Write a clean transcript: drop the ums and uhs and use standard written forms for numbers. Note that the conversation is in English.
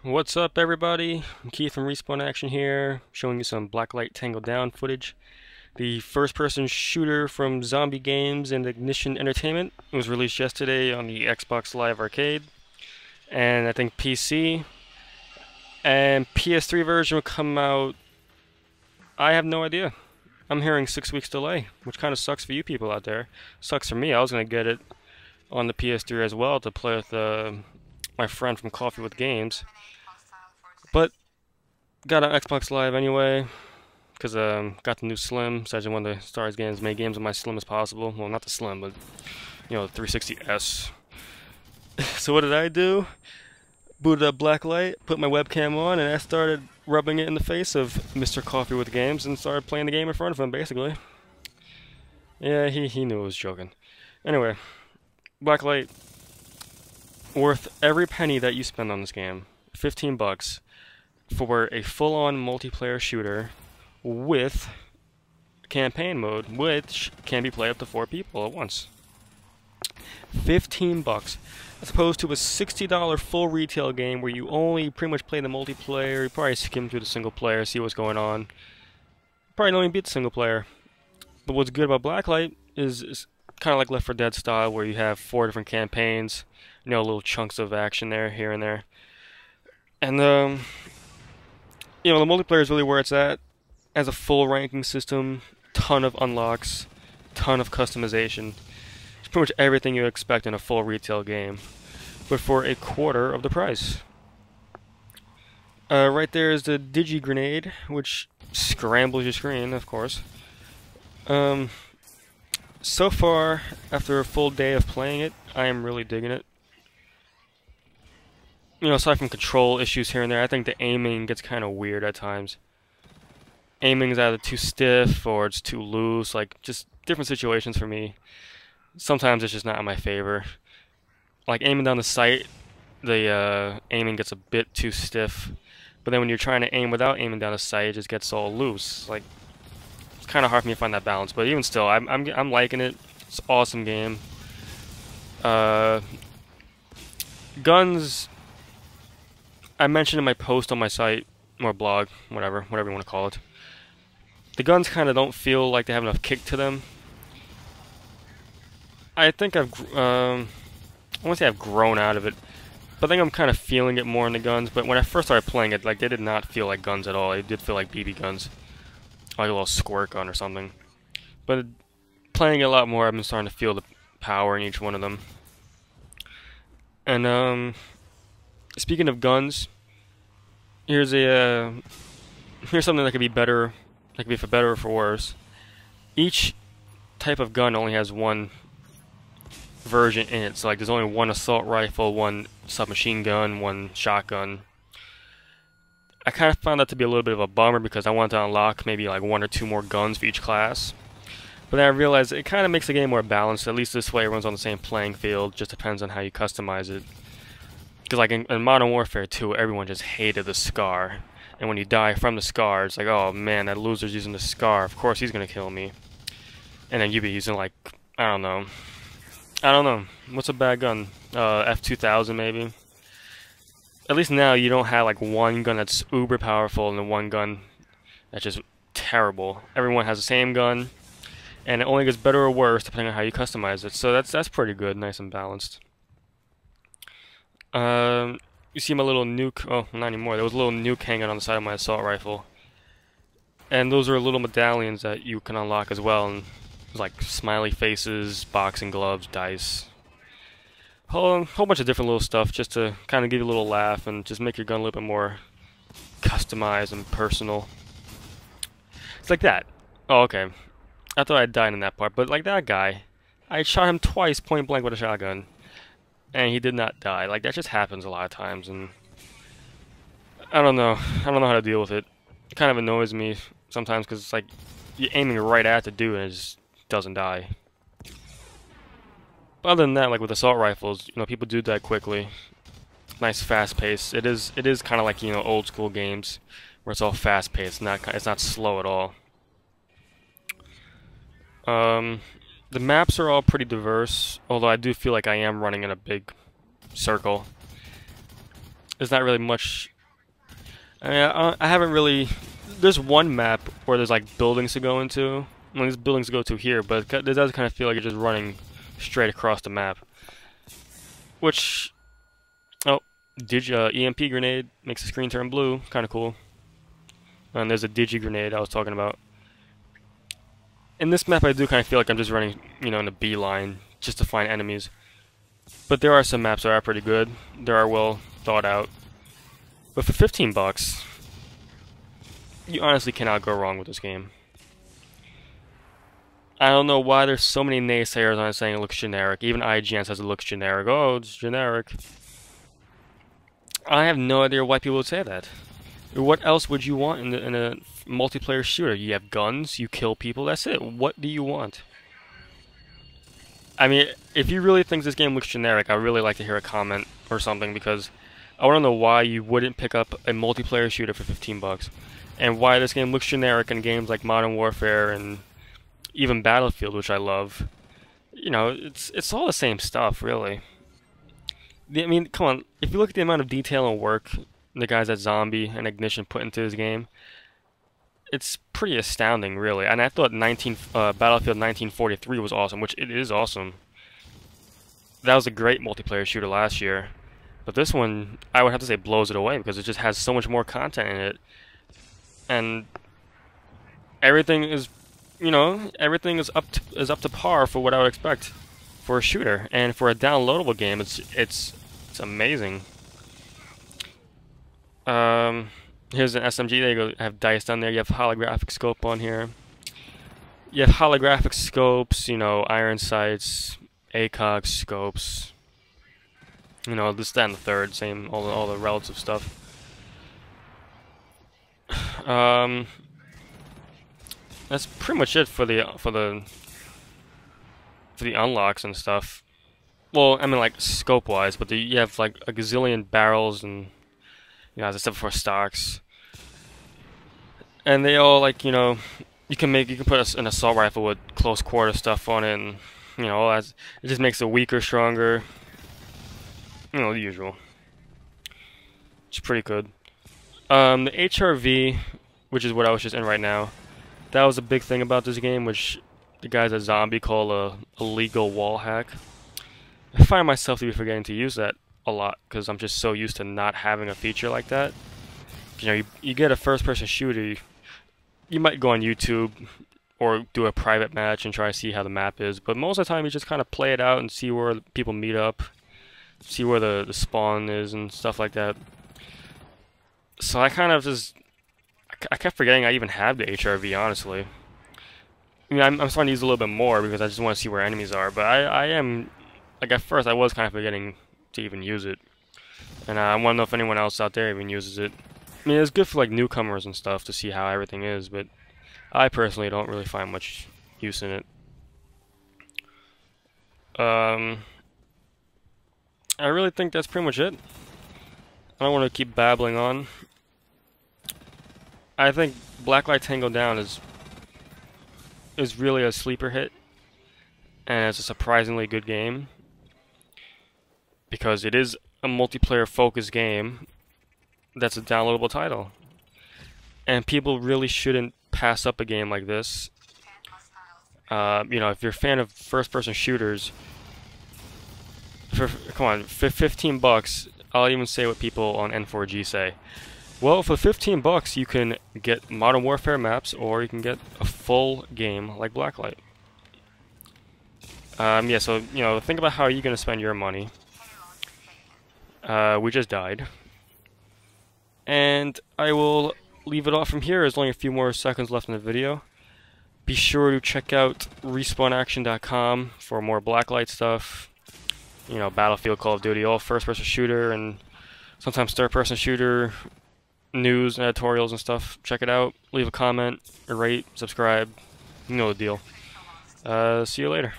What's up, everybody? I'm Keith from Respawn Action here, showing you some BlackLight Tango Down footage. The first-person shooter from Zombie Games and Ignition Entertainment. It was released yesterday on the Xbox Live Arcade, and I think PC. And PS3 version will come out, I have no idea. I'm hearing 6 weeks delay, which kind of sucks for you people out there. Sucks for me. I was going to get it on the PS3 as well to play with my friend from Coffee with Games. But got an Xbox Live anyway, because got the new Slim, so I just wanted to start as many games on my Slim as possible. Well, not the Slim, but the 360S. So what did I do? Booted up BlackLight, put my webcam on, and I started rubbing it in the face of Mr. Coffee with Games and started playing the game in front of him, basically. Yeah, he knew I was joking. Anyway, BlackLight, worth every penny that you spend on this game. 15 bucks. For a full-on multiplayer shooter with campaign mode, which can be played up to 4 people at once. 15 bucks, as opposed to a $60 full retail game where you only pretty much play the multiplayer. You probably skim through the single player, see what's going on. Probably don't even beat the single player. But what's good about BlackLight is kind of like Left 4 Dead style, where you have 4 different campaigns, little chunks of action there, here and there. And the multiplayer is really where it's at. As a full ranking system, ton of unlocks, ton of customization. It's pretty much everything you expect in a full retail game, but for a quarter of the price. Right there is the Digi Grenade, which scrambles your screen, of course. So far, after a full day of playing it, I am really digging it. Aside from control issues here and there, I think the aiming gets kind of weird at times. Aiming is either too stiff or it's too loose, like just different situations for me. Sometimes it's just not in my favor. Like aiming down the sight, the aiming gets a bit too stiff. But then when you're trying to aim without aiming down the sight, it just gets all loose. Like it's kind of hard for me to find that balance. But even still, I'm liking it. It's an awesome game. Guns. I mentioned in my post on my site, or blog, whatever you want to call it. The guns kind of don't feel like they have enough kick to them. I think I won't say I've grown out of it, but I think I'm kind of feeling it more in the guns. But when I first started playing it, like they did not feel like guns at all. It did feel like BB guns, like a little squirt gun or something. But playing it a lot more, I've been starting to feel the power in each one of them. And speaking of guns, here's something that could be better, that could be for better or for worse. Each type of gun only has one version in it. So like there's only one assault rifle, one submachine gun, one shotgun. I kind of found that to be a little bit of a bummer because I wanted to unlock maybe like 1 or 2 more guns for each class. But then I realized it kind of makes the game more balanced. At least this way everyone's on the same playing field. Just depends on how you customize it. Because like in Modern Warfare 2, everyone just hated the Scar. And when you die from the Scar, it's like, oh man, that loser's using the Scar. Of course he's going to kill me. And then you'd be using like, I don't know. What's a bad gun? F2000 maybe? At least now you don't have like one gun that's uber powerful and then one gun that's just terrible. Everyone has the same gun. And it only gets better or worse depending on how you customize it. So that's pretty good, nice and balanced. You see my little nuke. Oh, not anymore. There was a little nuke hanging on the side of my assault rifle. And those are little medallions that you can unlock as well. And there's like smiley faces, boxing gloves, dice. Whole bunch of different little stuff just to kind of give you a little laugh and just make your gun a little bit more customized and personal. It's like that. Oh, okay. I thought I died in that part, but like that guy, I shot him twice point blank with a shotgun. And he did not die. Like that just happens a lot of times, and I don't know how to deal with it. It kind of annoys me sometimes because it's like you're aiming right at the dude and it just doesn't die. But other than that, like with assault rifles, people do die quickly. Nice fast pace. It is kind of like old school games where it's all fast paced. It's not slow at all. The maps are all pretty diverse, although I do feel like I am running in a big circle. there's not really much. I mean, I haven't really. There's one map where there's like buildings to go into. Well, there's buildings to go to here, but it does kind of feel like you're just running straight across the map. Which, oh, EMP grenade makes the screen turn blue. Kind of cool. And there's a digi grenade I was talking about. In this map, I do kind of feel like I'm just running, in a beeline just to find enemies. But there are some maps that are pretty good. They are well thought out. But for 15 bucks, you honestly cannot go wrong with this game. I don't know why there's so many naysayers on it saying it looks generic. Even IGN says it looks generic. Oh, it's generic. I have no idea why people would say that. What else would you want in a multiplayer shooter? You have guns, you kill people, that's it. What do you want? I mean, if you really think this game looks generic, I'd really like to hear a comment or something, because I want to know why you wouldn't pick up a multiplayer shooter for 15 bucks. And why this game looks generic in games like Modern Warfare and even Battlefield, which I love. It's all the same stuff, really. I mean, come on, if you look at the amount of detail and work the guys at Zombie and Ignition put into this game, it's pretty astounding, really. And I thought Battlefield 1943 was awesome, which it is awesome. That was a great multiplayer shooter last year. But this one, I would have to say, blows it away, because it just has so much more content in it. And everything is, everything is up to par for what I would expect for a shooter. And for a downloadable game, it's amazing. Here's an SMG. There you go. Have dice down there. You have holographic scope on here. You have holographic scopes. Iron sights, ACOG scopes. This, that, and the third. Same. All the relative stuff. That's pretty much it for the unlocks and stuff. Well, I mean, like scope wise, but you have like a gazillion barrels and, as I said before, stocks. And they all, like, you can put an assault rifle with close quarter stuff on it, and it just makes it weaker, stronger. The usual. It's pretty good. The HRV, which is what I was just in right now, that was a big thing about this game, which the guys at Zombie call a illegal wall hack. I find myself to be forgetting to use that a lot, because I'm just so used to not having a feature like that. You get a first-person shooter, you might go on YouTube or do a private match and try to see how the map is, but most of the time you just kind of play it out and see where people meet up, see where the spawn is and stuff like that. So I kind of I kept forgetting I even have the HRV, honestly. I mean, I'm starting to use it a little bit more because I just want to see where enemies are, but I am, like, at first I was kind of forgetting to even use it. And I want to know if anyone else out there even uses it. I mean, it's good for, like, newcomers and stuff to see how everything is, but I personally don't really find much use in it. I really think that's pretty much it. I don't want to keep babbling on. I think BlackLight Tango Down is really a sleeper hit, and it's a surprisingly good game, because it is a multiplayer focused game that's a downloadable title. And people really shouldn't pass up a game like this. If you're a fan of first-person shooters, come on, for 15 bucks, I'll even say what people on N4G say. Well, for 15 bucks, you can get Modern Warfare maps, or you can get a full game like BlackLight. Yeah, so, think about how you're going to spend your money. We just died. And I will leave it off from here. There's only a few more seconds left in the video. Be sure to check out respawnaction.com for more BlackLight stuff. Battlefield, Call of Duty, all first-person shooter, and sometimes third-person shooter news, editorials, and stuff. Check it out. Leave a comment, rate, subscribe. You know the deal. See you later.